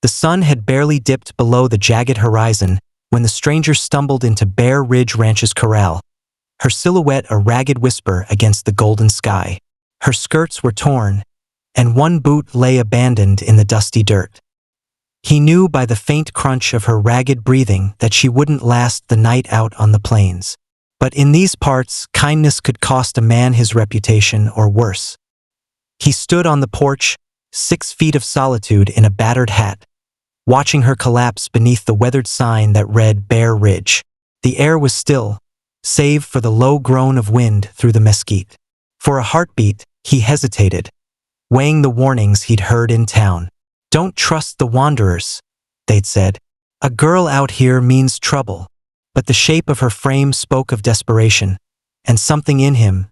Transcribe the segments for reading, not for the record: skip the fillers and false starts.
The sun had barely dipped below the jagged horizon when the stranger stumbled into Bear Ridge Ranch's corral, her silhouette a ragged whisper against the golden sky. Her skirts were torn, and one boot lay abandoned in the dusty dirt. He knew by the faint crunch of her ragged breathing that she wouldn't last the night out on the plains. But in these parts, kindness could cost a man his reputation or worse. He stood on the porch, 6 feet of solitude in a battered hat, watching her collapse beneath the weathered sign that read Bear Ridge. The air was still, save for the low groan of wind through the mesquite. For a heartbeat, he hesitated, weighing the warnings he'd heard in town. "Don't trust the wanderers," they'd said. "A girl out here means trouble." But the shape of her frame spoke of desperation, and something in him,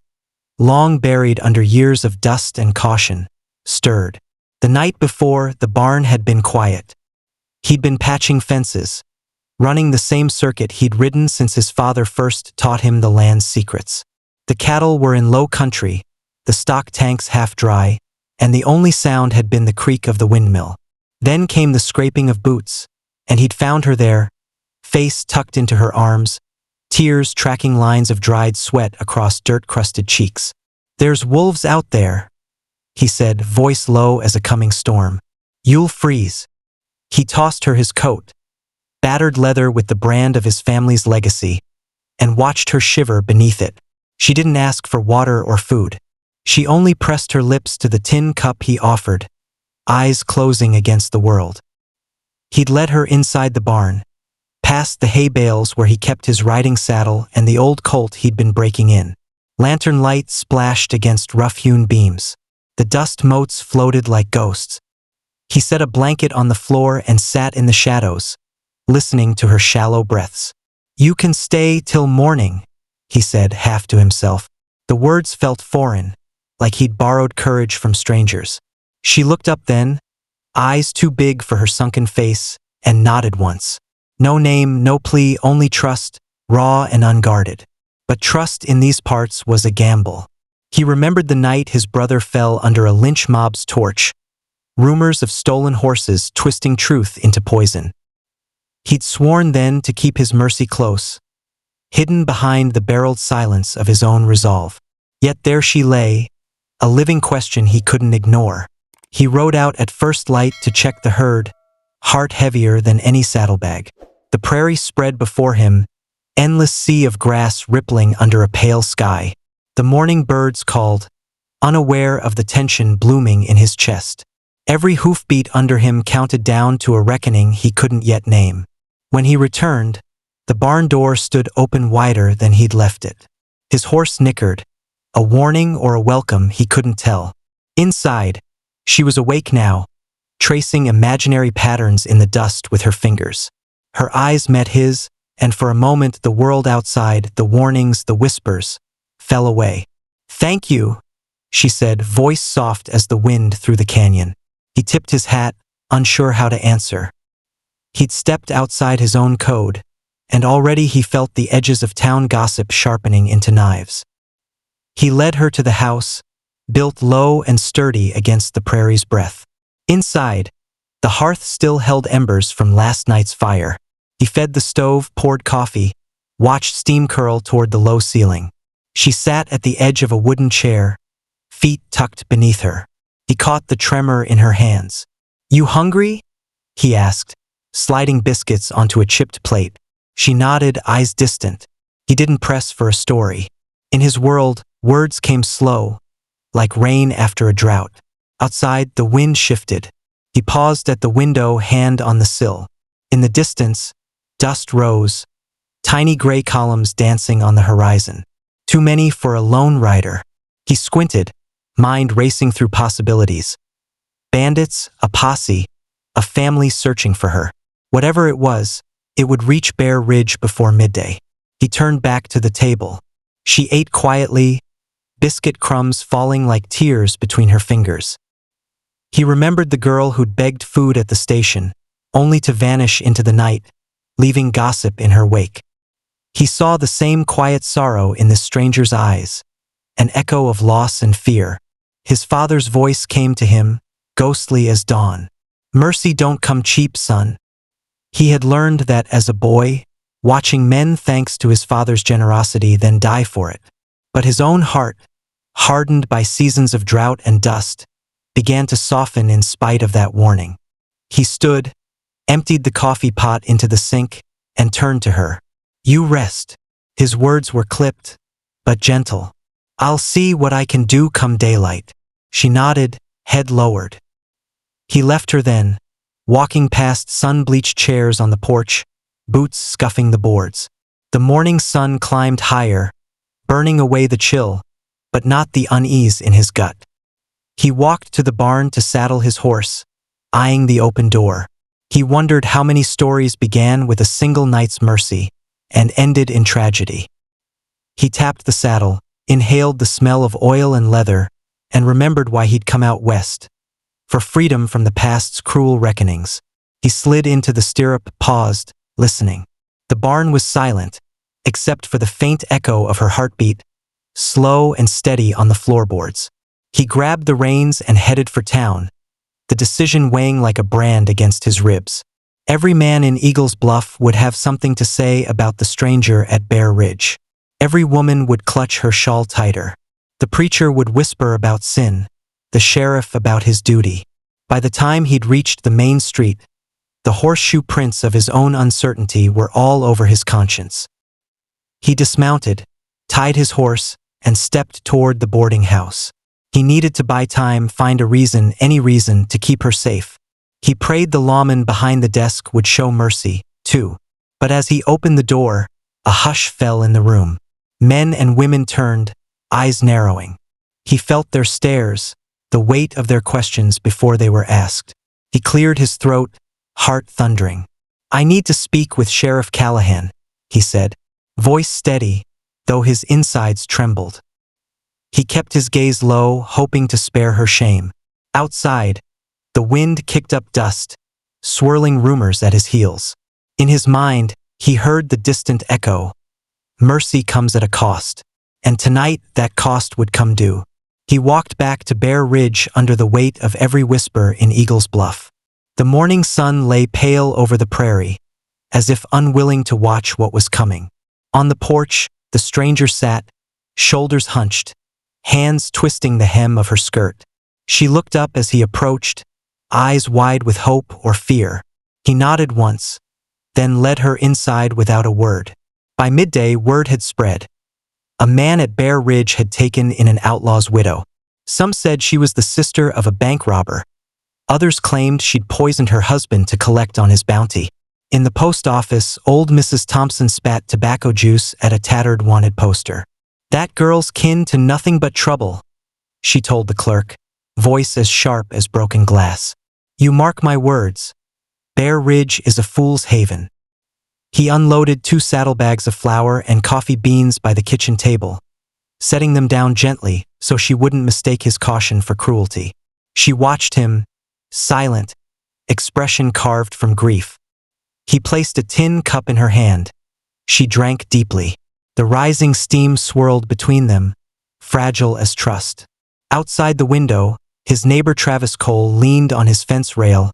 long buried under years of dust and caution, stirred. The night before, the barn had been quiet. He'd been patching fences, running the same circuit he'd ridden since his father first taught him the land's secrets. The cattle were in low country, the stock tanks half dry, and the only sound had been the creak of the windmill. Then came the scraping of boots, and he'd found her there, face tucked into her arms, tears tracking lines of dried sweat across dirt-crusted cheeks. "There's wolves out there," he said, voice low as a coming storm. "You'll freeze." He tossed her his coat, battered leather with the brand of his family's legacy, and watched her shiver beneath it. She didn't ask for water or food. She only pressed her lips to the tin cup he offered, eyes closing against the world. He'd led her inside the barn, past the hay bales where he kept his riding saddle and the old colt he'd been breaking in. Lantern light splashed against rough-hewn beams. The dust motes floated like ghosts. He set a blanket on the floor and sat in the shadows, listening to her shallow breaths. "You can stay till morning," he said, half to himself. The words felt foreign, like he'd borrowed courage from strangers. She looked up then, eyes too big for her sunken face, and nodded once. No name, no plea, only trust, raw and unguarded. But trust in these parts was a gamble. He remembered the night his brother fell under a lynch mob's torch, rumors of stolen horses twisting truth into poison. He'd sworn then to keep his mercy close, hidden behind the barreled silence of his own resolve. Yet there she lay, a living question he couldn't ignore. He rode out at first light to check the herd, heart heavier than any saddlebag. The prairie spread before him, endless sea of grass rippling under a pale sky. The morning birds called, unaware of the tension blooming in his chest. Every hoofbeat under him counted down to a reckoning he couldn't yet name. When he returned, the barn door stood open wider than he'd left it. His horse nickered, a warning or a welcome he couldn't tell. Inside, she was awake now, tracing imaginary patterns in the dust with her fingers. Her eyes met his, and for a moment the world outside, the warnings, the whispers, fell away. "Thank you," she said, voice soft as the wind through the canyon. He tipped his hat, unsure how to answer. He'd stepped outside his own code, and already he felt the edges of town gossip sharpening into knives. He led her to the house, built low and sturdy against the prairie's breath. Inside, the hearth still held embers from last night's fire. He fed the stove, poured coffee, watched steam curl toward the low ceiling. She sat at the edge of a wooden chair, feet tucked beneath her. He caught the tremor in her hands. "You hungry?" he asked, sliding biscuits onto a chipped plate. She nodded, eyes distant. He didn't press for a story. In his world, words came slow, like rain after a drought. Outside, the wind shifted. He paused at the window, hand on the sill. In the distance, dust rose, tiny gray columns dancing on the horizon. Too many for a lone rider. He squinted, mind racing through possibilities. Bandits, a posse, a family searching for her. Whatever it was, it would reach Bear Ridge before midday. He turned back to the table. She ate quietly, biscuit crumbs falling like tears between her fingers. He remembered the girl who'd begged food at the station, only to vanish into the night, leaving gossip in her wake. He saw the same quiet sorrow in this stranger's eyes, an echo of loss and fear. His father's voice came to him, ghostly as dawn. Mercy don't come cheap, son. He had learned that as a boy, watching men thanks to his father's generosity then die for it. But his own heart, hardened by seasons of drought and dust, began to soften in spite of that warning. He stood, emptied the coffee pot into the sink, and turned to her. You rest. His words were clipped, but gentle. I'll see what I can do come daylight. She nodded, head lowered. He left her then, walking past sun-bleached chairs on the porch, boots scuffing the boards. The morning sun climbed higher, burning away the chill, but not the unease in his gut. He walked to the barn to saddle his horse, eyeing the open door. He wondered how many stories began with a single night's mercy and ended in tragedy. He tapped the saddle, inhaled the smell of oil and leather, and remembered why he'd come out west. For freedom from the past's cruel reckonings. He slid into the stirrup, paused, listening. The barn was silent, except for the faint echo of her heartbeat, slow and steady on the floorboards. He grabbed the reins and headed for town, the decision weighing like a brand against his ribs. Every man in Eagle's Bluff would have something to say about the stranger at Bear Ridge. Every woman would clutch her shawl tighter. The preacher would whisper about sin, the sheriff about his duty. By the time he'd reached the main street, the horseshoe prints of his own uncertainty were all over his conscience. He dismounted, tied his horse, and stepped toward the boarding house. He needed to buy time, find a reason, any reason, to keep her safe. He prayed the lawman behind the desk would show mercy, too. But as he opened the door, a hush fell in the room. Men and women turned, eyes narrowing. He felt their stares, the weight of their questions before they were asked. He cleared his throat, heart thundering. I need to speak with Sheriff Callahan, he said, voice steady, though his insides trembled. He kept his gaze low, hoping to spare her shame. Outside, the wind kicked up dust, swirling rumors at his heels. In his mind, he heard the distant echo. Mercy comes at a cost, and tonight that cost would come due. He walked back to Bear Ridge under the weight of every whisper in Eagle's Bluff. The morning sun lay pale over the prairie, as if unwilling to watch what was coming. On the porch, the stranger sat, shoulders hunched, hands twisting the hem of her skirt. She looked up as he approached, eyes wide with hope or fear. He nodded once, then led her inside without a word. By midday, word had spread. A man at Bear Ridge had taken in an outlaw's widow. Some said she was the sister of a bank robber. Others claimed she'd poisoned her husband to collect on his bounty. In the post office, old Mrs. Thompson spat tobacco juice at a tattered wanted poster. That girl's kin to nothing but trouble, she told the clerk, voice as sharp as broken glass. You mark my words. Bear Ridge is a fool's haven. He unloaded 2 saddlebags of flour and coffee beans by the kitchen table, setting them down gently so she wouldn't mistake his caution for cruelty. She watched him, silent, expression carved from grief. He placed a tin cup in her hand. She drank deeply. The rising steam swirled between them, fragile as trust. Outside the window, his neighbor Travis Cole leaned on his fence rail,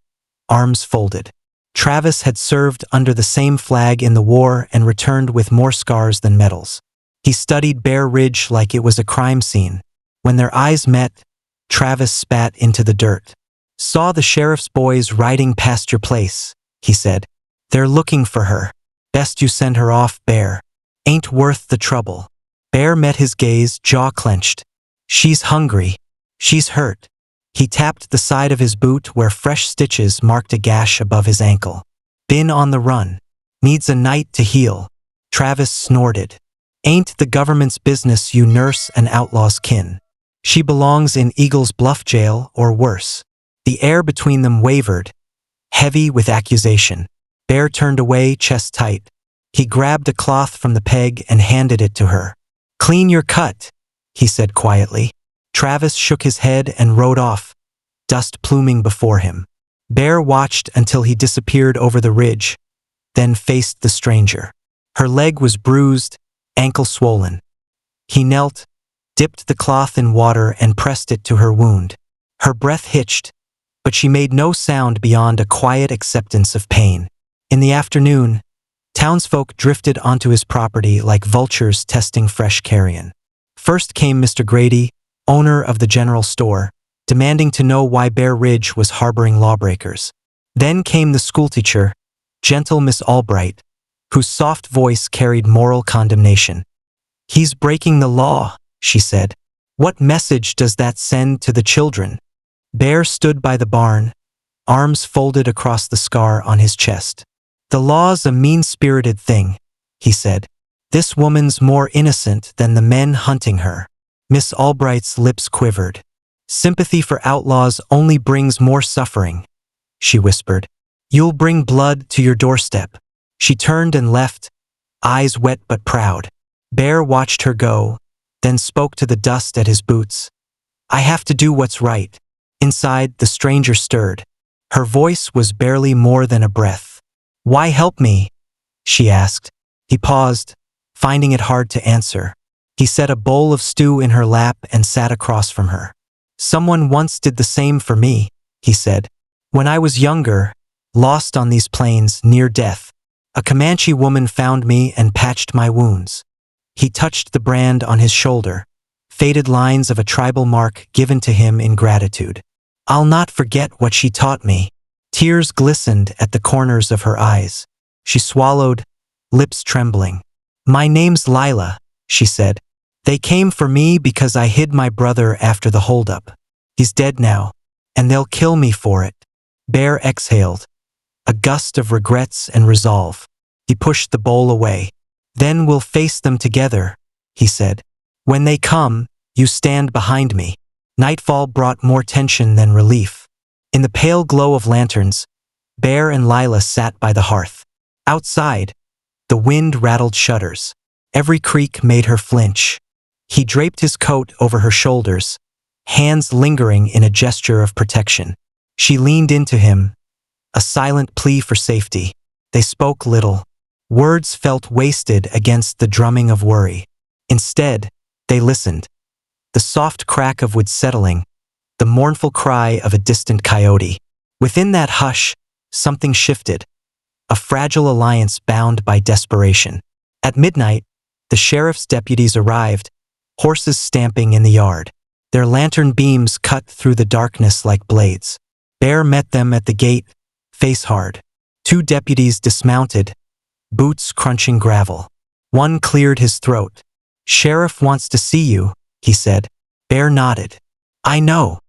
arms folded. Travis had served under the same flag in the war and returned with more scars than medals. He studied Bear Ridge like it was a crime scene. When their eyes met, Travis spat into the dirt. Saw the sheriff's boys riding past your place, he said. They're looking for her. Best you send her off, Bear. Ain't worth the trouble. Bear met his gaze, jaw clenched. She's hungry. She's hurt. He tapped the side of his boot where fresh stitches marked a gash above his ankle. Been on the run. Needs a night to heal. Travis snorted. Ain't the government's business you nurse an outlaw's kin. She belongs in Eagle's Bluff jail or worse. The air between them wavered, heavy with accusation. Bear turned away, chest tight. He grabbed a cloth from the peg and handed it to her. Clean your cut, he said quietly. Travis shook his head and rode off, dust pluming before him. Bear watched until he disappeared over the ridge, then faced the stranger. Her leg was bruised, ankle swollen. He knelt, dipped the cloth in water and pressed it to her wound. Her breath hitched, but she made no sound beyond a quiet acceptance of pain. In the afternoon, townsfolk drifted onto his property like vultures testing fresh carrion. First came Mr. Grady, owner of the general store, demanding to know why Bear Ridge was harboring lawbreakers. Then came the schoolteacher, gentle Miss Albright, whose soft voice carried moral condemnation. "He's breaking the law," she said. "What message does that send to the children?" Bear stood by the barn, arms folded across the scar on his chest. "The law's a mean-spirited thing," he said. "This woman's more innocent than the men hunting her." Miss Albright's lips quivered. "Sympathy for outlaws only brings more suffering," she whispered. "You'll bring blood to your doorstep." She turned and left, eyes wet but proud. Bear watched her go, then spoke to the dust at his boots. "I have to do what's right." Inside, the stranger stirred. Her voice was barely more than a breath. "Why help me?" she asked. He paused, finding it hard to answer. He set a bowl of stew in her lap and sat across from her. "Someone once did the same for me," he said. "When I was younger, lost on these plains near death, a Comanche woman found me and patched my wounds." He touched the brand on his shoulder, faded lines of a tribal mark given to him in gratitude. "I'll not forget what she taught me." Tears glistened at the corners of her eyes. She swallowed, lips trembling. "My name's Lila," she said. "They came for me because I hid my brother after the holdup. He's dead now, and they'll kill me for it." Bear exhaled, a gust of regrets and resolve. He pushed the bowl away. "Then we'll face them together," he said. "When they come, you stand behind me." Nightfall brought more tension than relief. In the pale glow of lanterns, Bear and Lila sat by the hearth. Outside, the wind rattled shutters. Every creak made her flinch. He draped his coat over her shoulders, hands lingering in a gesture of protection. She leaned into him, a silent plea for safety. They spoke little. Words felt wasted against the drumming of worry. Instead, they listened. The soft crack of wood settling, the mournful cry of a distant coyote. Within that hush, something shifted, a fragile alliance bound by desperation. At midnight, the sheriff's deputies arrived, horses stamping in the yard. Their lantern beams cut through the darkness like blades. Bear met them at the gate, face hard. Two deputies dismounted, boots crunching gravel. One cleared his throat. "Sheriff wants to see you," he said. Bear nodded. "I know."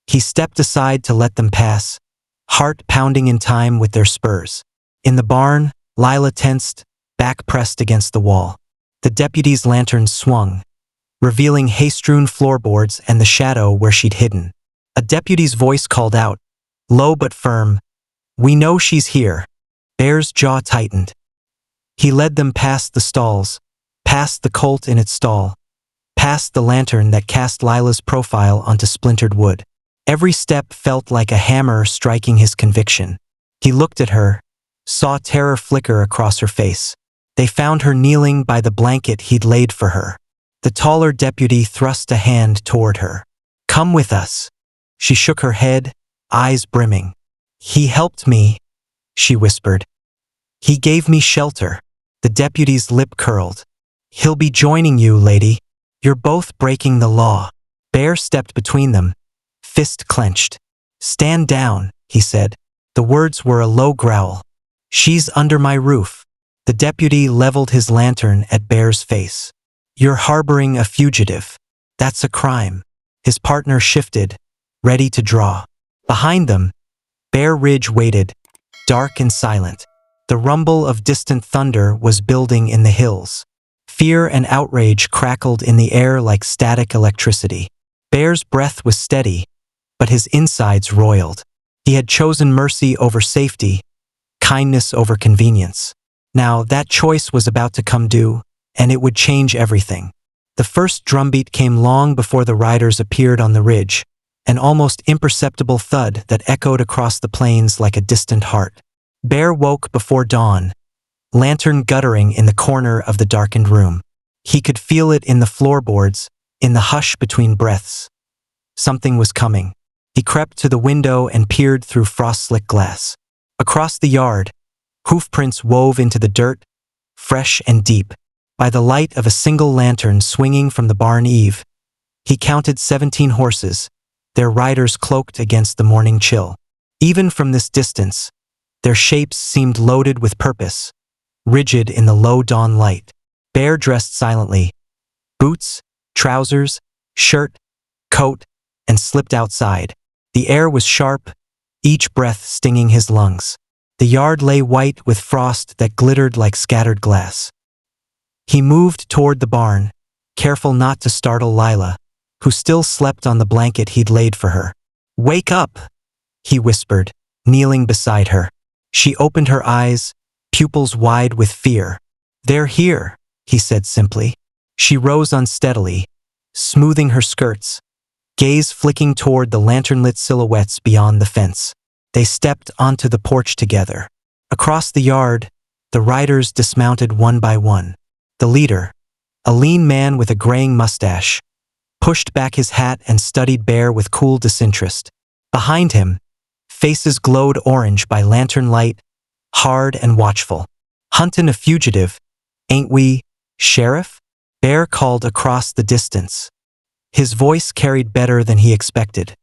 He stepped aside to let them pass, heart pounding in time with their spurs. In the barn, Lila tensed, back pressed against the wall. The deputy's lantern swung, revealing hay-strewn floorboards and the shadow where she'd hidden. A deputy's voice called out, low but firm, "We know she's here." Bear's jaw tightened. He led them past the stalls, past the colt in its stall, past the lantern that cast Lila's profile onto splintered wood. Every step felt like a hammer striking his conviction. He looked at her, saw terror flicker across her face. They found her kneeling by the blanket he'd laid for her. The taller deputy thrust a hand toward her. "Come with us." She shook her head, eyes brimming. "He helped me," she whispered. "He gave me shelter." The deputy's lip curled. "He'll be joining you, lady. You're both breaking the law." Bear stepped between them, fist clenched. "Stand down," he said. The words were a low growl. "She's under my roof." The deputy leveled his lantern at Bear's face. "You're harboring a fugitive. That's a crime." His partner shifted, ready to draw. Behind them, Bear Ridge waited, dark and silent. The rumble of distant thunder was building in the hills. Fear and outrage crackled in the air like static electricity. Bear's breath was steady, but his insides roiled. He had chosen mercy over safety, kindness over convenience. Now that choice was about to come due, and it would change everything. The first drumbeat came long before the riders appeared on the ridge, an almost imperceptible thud that echoed across the plains like a distant heart. Bear woke before dawn, lantern guttering in the corner of the darkened room. He could feel it in the floorboards, in the hush between breaths. Something was coming. He crept to the window and peered through frost-slick glass. Across the yard, hoofprints wove into the dirt, fresh and deep. By the light of a single lantern swinging from the barn eave, he counted 17 horses, their riders cloaked against the morning chill. Even from this distance, their shapes seemed loaded with purpose, rigid in the low dawn light. Bear dressed silently, boots, trousers, shirt, coat, and slipped outside. The air was sharp, each breath stinging his lungs. The yard lay white with frost that glittered like scattered glass. He moved toward the barn, careful not to startle Lila, who still slept on the blanket he'd laid for her. "Wake up," he whispered, kneeling beside her. She opened her eyes, pupils wide with fear. "They're here," he said simply. She rose unsteadily, smoothing her skirts, gaze flicking toward the lantern-lit silhouettes beyond the fence. They stepped onto the porch together. Across the yard, the riders dismounted one by one. The leader, a lean man with a graying mustache, pushed back his hat and studied Bear with cool disinterest. Behind him, faces glowed orange by lantern light, hard and watchful. "Huntin' a fugitive, ain't we, Sheriff?" Bear called across the distance. His voice carried better than he expected.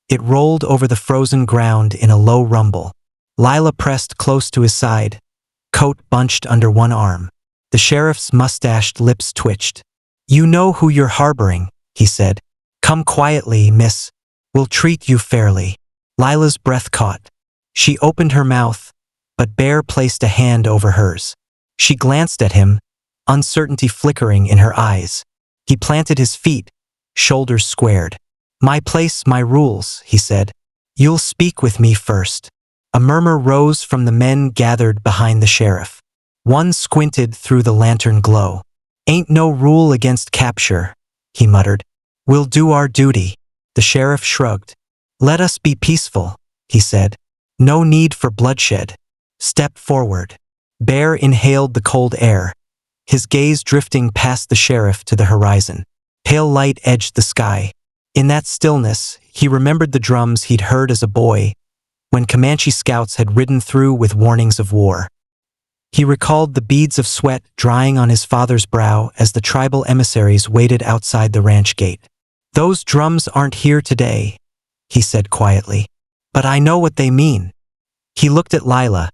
It rolled over the frozen ground in a low rumble. Lila pressed close to his side, coat bunched under one arm. The sheriff's mustached lips twitched. "You know who you're harboring," he said. "Come quietly, miss. We'll treat you fairly." Lila's breath caught. She opened her mouth, but Bear placed a hand over hers. She glanced at him, uncertainty flickering in her eyes. He planted his feet, shoulders squared. "My place, my rules," he said. "You'll speak with me first." A murmur rose from the men gathered behind the sheriff. One squinted through the lantern glow. "Ain't no rule against capture," he muttered. "We'll do our duty." The sheriff shrugged. "Let us be peaceful," he said. "No need for bloodshed. Step forward." Bear inhaled the cold air, his gaze drifting past the sheriff to the horizon. Pale light edged the sky. In that stillness, he remembered the drums he'd heard as a boy, when Comanche scouts had ridden through with warnings of war. He recalled the beads of sweat drying on his father's brow as the tribal emissaries waited outside the ranch gate. "Those drums aren't here today," he said quietly. "But I know what they mean." He looked at Lila,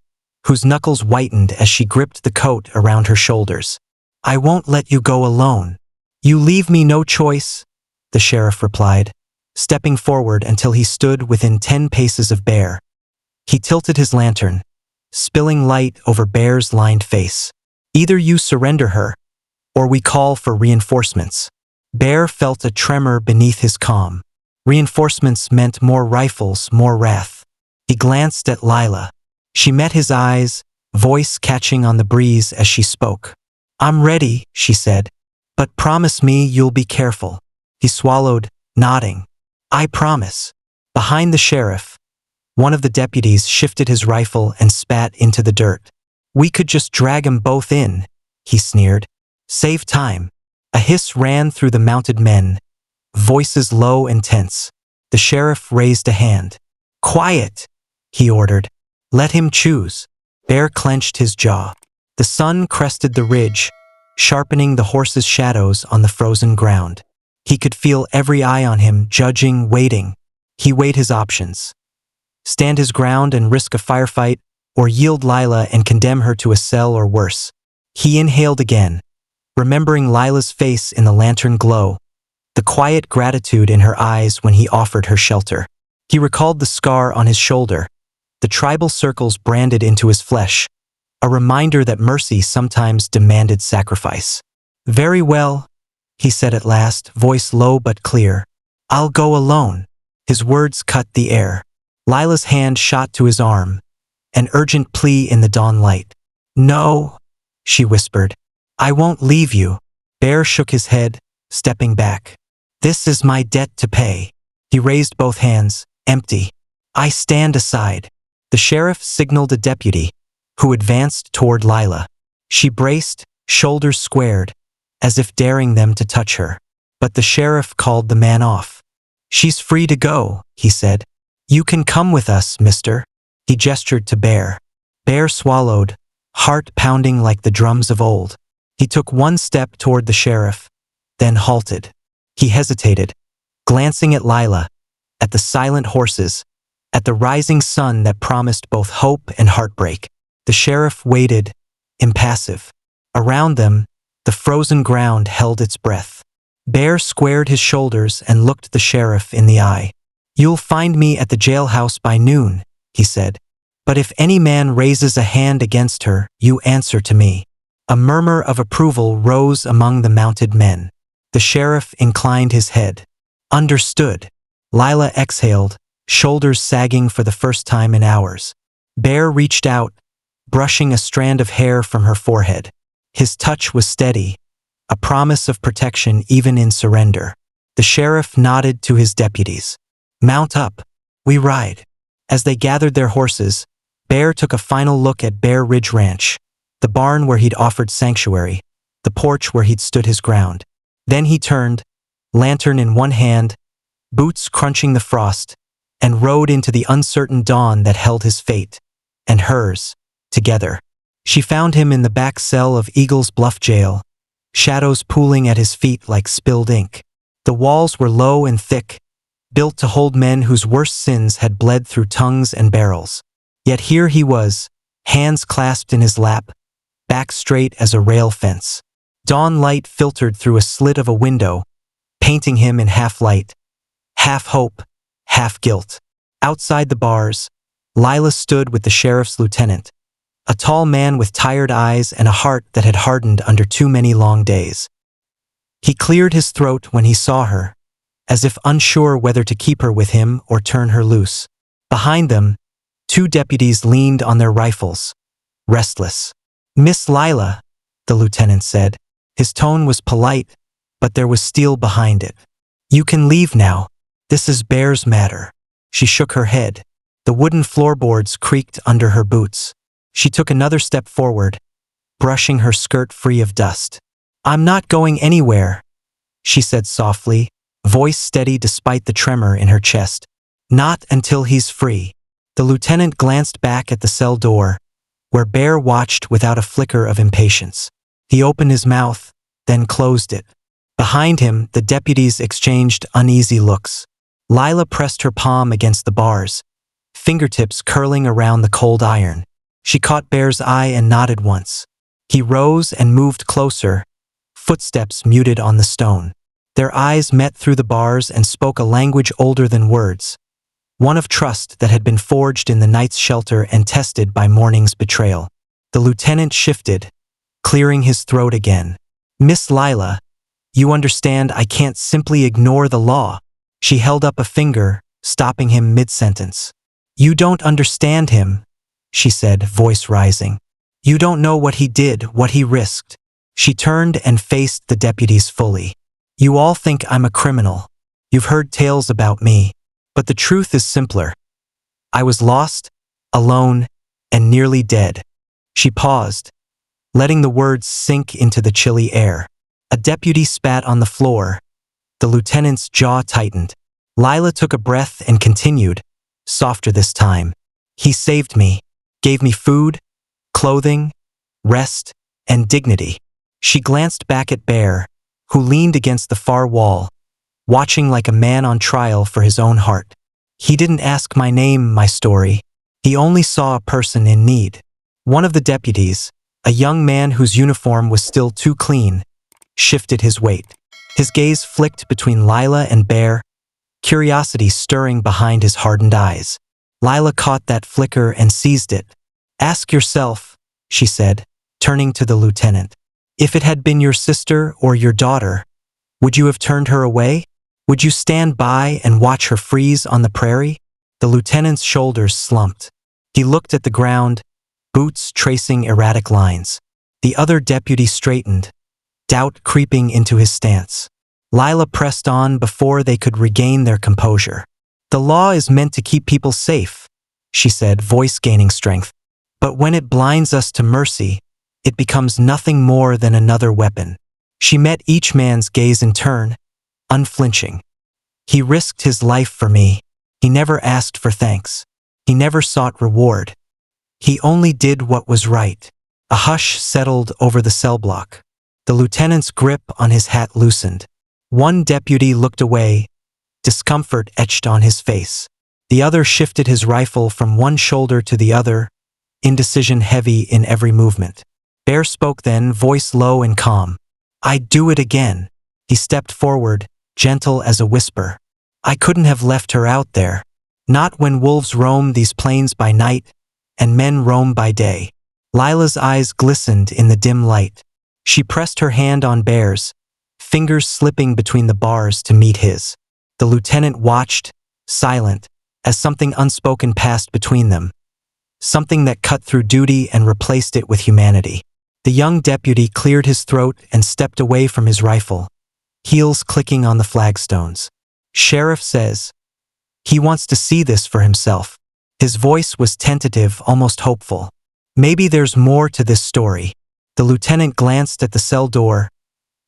whose knuckles whitened as she gripped the coat around her shoulders. "I won't let you go alone." "You leave me no choice," the sheriff replied, stepping forward until he stood within 10 paces of Bear. He tilted his lantern, spilling light over Bear's lined face. "Either you surrender her, or we call for reinforcements." Bear felt a tremor beneath his calm. Reinforcements meant more rifles, more wrath. He glanced at Lila. She met his eyes, voice catching on the breeze as she spoke. "I'm ready," she said, "but promise me you'll be careful." He swallowed, nodding. "I promise." Behind the sheriff, one of the deputies shifted his rifle and spat into the dirt. "We could just drag 'em both in," he sneered. "Save time." A hiss ran through the mounted men, voices low and tense. The sheriff raised a hand. "Quiet," he ordered. "Let him choose." Bear clenched his jaw. The sun crested the ridge, sharpening the horses' shadows on the frozen ground. He could feel every eye on him, judging, waiting. He weighed his options. Stand his ground and risk a firefight, or yield Lila and condemn her to a cell or worse. He inhaled again, remembering Lila's face in the lantern glow, the quiet gratitude in her eyes when he offered her shelter. He recalled the scar on his shoulder, the tribal circles branded into his flesh, a reminder that mercy sometimes demanded sacrifice. "Very well," he said at last, voice low but clear. "I'll go alone." His words cut the air. Lila's hand shot to his arm, an urgent plea in the dawn light. "No," she whispered. "I won't leave you." Bear shook his head, stepping back. "This is my debt to pay." He raised both hands, empty. "I stand aside." The sheriff signaled a deputy, who advanced toward Lila. She braced, shoulders squared, as if daring them to touch her. But the sheriff called the man off. She's free to go, he said. You can come with us, mister. He gestured to Bear. Bear swallowed, heart pounding like the drums of old. He took one step toward the sheriff, then halted. He hesitated, glancing at Lila, at the silent horses, at the rising sun that promised both hope and heartbreak. The sheriff waited, impassive. Around them, the frozen ground held its breath. Bear squared his shoulders and looked the sheriff in the eye. You'll find me at the jailhouse by noon, he said. But if any man raises a hand against her, you answer to me. A murmur of approval rose among the mounted men. The sheriff inclined his head. Understood. Lila exhaled, shoulders sagging for the first time in hours. Bear reached out, brushing a strand of hair from her forehead. His touch was steady, a promise of protection even in surrender. The sheriff nodded to his deputies. Mount up. We ride. As they gathered their horses, Bear took a final look at Bear Ridge Ranch, the barn where he'd offered sanctuary, the porch where he'd stood his ground. Then he turned, lantern in one hand, boots crunching the frost, and rode into the uncertain dawn that held his fate, and hers, together. She found him in the back cell of Eagle's Bluff Jail, shadows pooling at his feet like spilled ink. The walls were low and thick, built to hold men whose worst sins had bled through tongues and barrels. Yet here he was, hands clasped in his lap, back straight as a rail fence. Dawn light filtered through a slit of a window, painting him in half light, half hope, half guilt. Outside the bars, Lila stood with the sheriff's lieutenant, a tall man with tired eyes and a heart that had hardened under too many long days. He cleared his throat when he saw her, as if unsure whether to keep her with him or turn her loose. Behind them, two deputies leaned on their rifles, restless. Miss Lila, the lieutenant said. His tone was polite, but there was steel behind it. You can leave now. This is Bear's matter. She shook her head. The wooden floorboards creaked under her boots. She took another step forward, brushing her skirt free of dust. I'm not going anywhere, she said softly, voice steady despite the tremor in her chest. Not until he's free. The lieutenant glanced back at the cell door, where Bear watched without a flicker of impatience. He opened his mouth, then closed it. Behind him, the deputies exchanged uneasy looks. Lila pressed her palm against the bars, fingertips curling around the cold iron. She caught Bear's eye and nodded once. He rose and moved closer, footsteps muted on the stone. Their eyes met through the bars and spoke a language older than words, one of trust that had been forged in the night's shelter and tested by morning's betrayal. The lieutenant shifted, clearing his throat again. Miss Lila, you understand I can't simply ignore the law. She held up a finger, stopping him mid-sentence. You don't understand him, she said, voice rising. You don't know what he did, what he risked. She turned and faced the deputies fully. You all think I'm a criminal. You've heard tales about me. But the truth is simpler. I was lost, alone, and nearly dead. She paused, letting the words sink into the chilly air. A deputy spat on the floor. The lieutenant's jaw tightened. Lila took a breath and continued, softer this time. He saved me, gave me food, clothing, rest, and dignity. She glanced back at Bear, who leaned against the far wall, watching like a man on trial for his own heart. He didn't ask my name, my story. He only saw a person in need. One of the deputies, a young man whose uniform was still too clean, shifted his weight. His gaze flicked between Lila and Bear, curiosity stirring behind his hardened eyes. Lila caught that flicker and seized it. Ask yourself, she said, turning to the lieutenant. If it had been your sister or your daughter, would you have turned her away? Would you stand by and watch her freeze on the prairie? The lieutenant's shoulders slumped. He looked at the ground, boots tracing erratic lines. The other deputy straightened, doubt creeping into his stance. Lila pressed on before they could regain their composure. The law is meant to keep people safe, she said, voice gaining strength. But when it blinds us to mercy, it becomes nothing more than another weapon. She met each man's gaze in turn, unflinching. He risked his life for me. He never asked for thanks. He never sought reward. He only did what was right. A hush settled over the cell block. The lieutenant's grip on his hat loosened. One deputy looked away, discomfort etched on his face. The other shifted his rifle from one shoulder to the other, indecision heavy in every movement. Bear spoke then, voice low and calm. "I'd do it again." He stepped forward, gentle as a whisper. "I couldn't have left her out there. Not when wolves roam these plains by night, and men roam by day." Lila's eyes glistened in the dim light. She pressed her hand on Bear's, fingers slipping between the bars to meet his. The lieutenant watched, silent, as something unspoken passed between them. Something that cut through duty and replaced it with humanity. The young deputy cleared his throat and stepped away from his rifle, heels clicking on the flagstones. "Sheriff says he wants to see this for himself." His voice was tentative, almost hopeful. "Maybe there's more to this story." The lieutenant glanced at the cell door,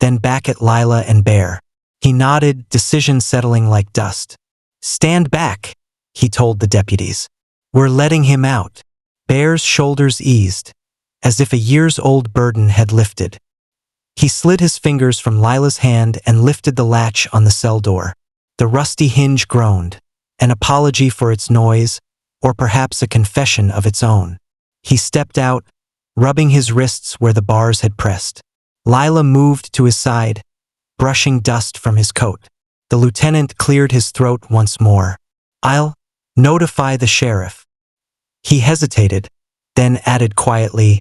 then back at Lila and Bear. He nodded, decision settling like dust. "Stand back," he told the deputies. "We're letting him out." Bear's shoulders eased, as if a years-old burden had lifted. He slid his fingers from Lila's hand and lifted the latch on the cell door. The rusty hinge groaned, an apology for its noise, or perhaps a confession of its own. He stepped out, rubbing his wrists where the bars had pressed. Lila moved to his side, brushing dust from his coat. The lieutenant cleared his throat once more. "I'll notify the sheriff." He hesitated, then added quietly,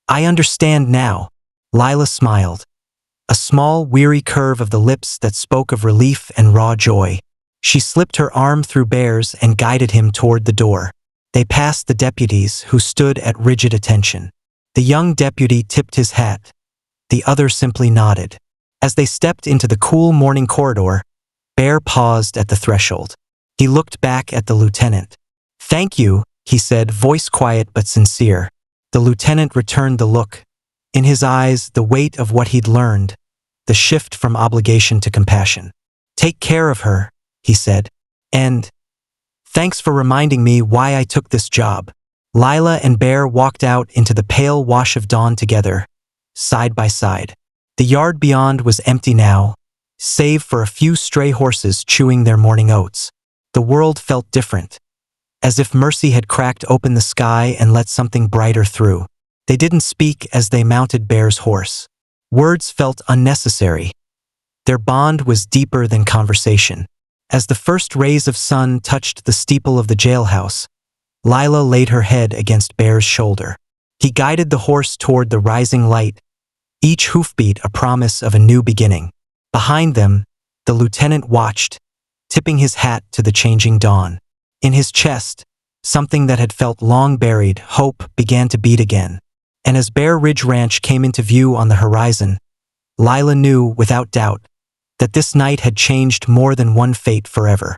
"I understand now." Lila smiled, a small, weary curve of the lips that spoke of relief and raw joy. She slipped her arm through Bear's and guided him toward the door. They passed the deputies, who stood at rigid attention. The young deputy tipped his hat. The other simply nodded. As they stepped into the cool morning corridor, Bear paused at the threshold. He looked back at the lieutenant. "Thank you," he said, voice quiet but sincere. The lieutenant returned the look. In his eyes, the weight of what he'd learned, the shift from obligation to compassion. "Take care of her," he said. "And thanks for reminding me why I took this job." Lila and Bear walked out into the pale wash of dawn together, side by side. The yard beyond was empty now, save for a few stray horses chewing their morning oats. The world felt different, as if mercy had cracked open the sky and let something brighter through. They didn't speak as they mounted Bear's horse. Words felt unnecessary. Their bond was deeper than conversation. As the first rays of sun touched the steeple of the jailhouse, Lila laid her head against Bear's shoulder. He guided the horse toward the rising light, each hoofbeat a promise of a new beginning. Behind them, the lieutenant watched, tipping his hat to the changing dawn. In his chest, something that had felt long buried, hope, began to beat again. And as Bear Ridge Ranch came into view on the horizon, Lila knew, without doubt, that this night had changed more than one fate forever.